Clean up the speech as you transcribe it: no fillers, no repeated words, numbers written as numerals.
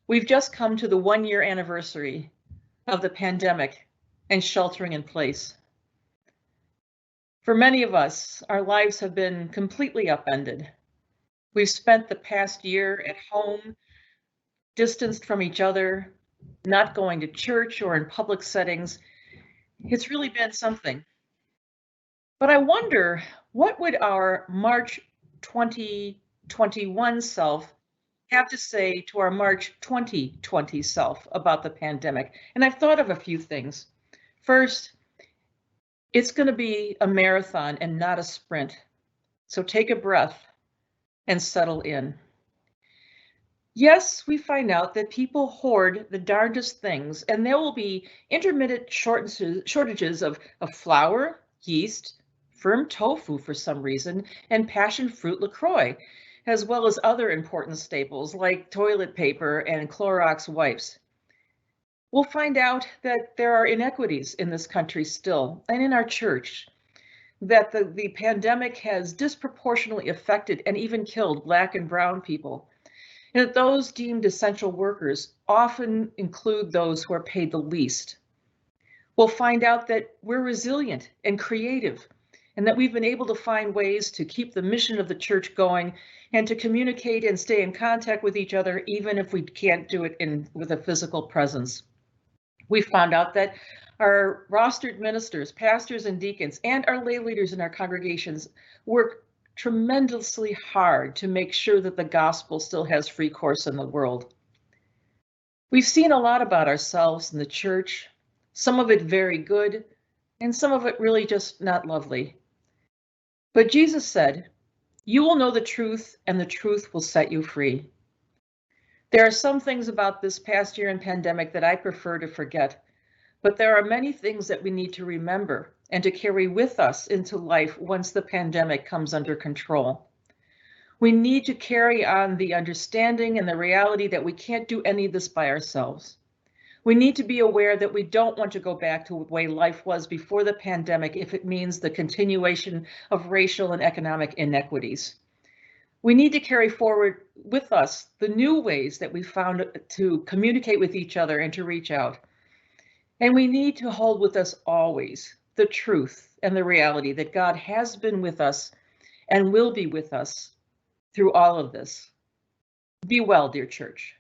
We've just come to the 1-year anniversary of the pandemic and sheltering in place. For many of us, our lives have been completely upended. We've spent the past year at home, distanced from each other, not going to church or in public settings. It's really been something. But I wonder, what would our March 2021 self have to say to our March 2020 self about the pandemic? And I've thought of a few things. First, it's going to be a marathon and not a sprint. So take a breath and settle in. Yes, we find out that people hoard the darndest things, and there will be intermittent shortages of flour, yeast, firm tofu for some reason, and passion fruit LaCroix, as well as other important staples like toilet paper and Clorox wipes. We'll find out that there are inequities in this country still, and in our church, that the pandemic has disproportionately affected and even killed Black and brown people, and that those deemed essential workers often include those who are paid the least. We'll find out that we're resilient and creative, and that we've been able to find ways to keep the mission of the church going and to communicate and stay in contact with each other, even if we can't do it with a physical presence. We found out that our rostered ministers, pastors and deacons, and our lay leaders in our congregations work tremendously hard to make sure that the gospel still has free course in the world. We've seen a lot about ourselves in the church, some of it very good, and some of it really just not lovely. But Jesus said, "You will know the truth, and the truth will set you free." There are some things about this past year and pandemic that I prefer to forget, but there are many things that we need to remember and to carry with us into life once the pandemic comes under control. We need to carry on the understanding and the reality that we can't do any of this by ourselves. We need to be aware that we don't want to go back to the way life was before the pandemic if it means the continuation of racial and economic inequities. We need to carry forward with us the new ways that we found to communicate with each other and to reach out. And we need to hold with us always the truth and the reality that God has been with us and will be with us through all of this. Be well, dear church.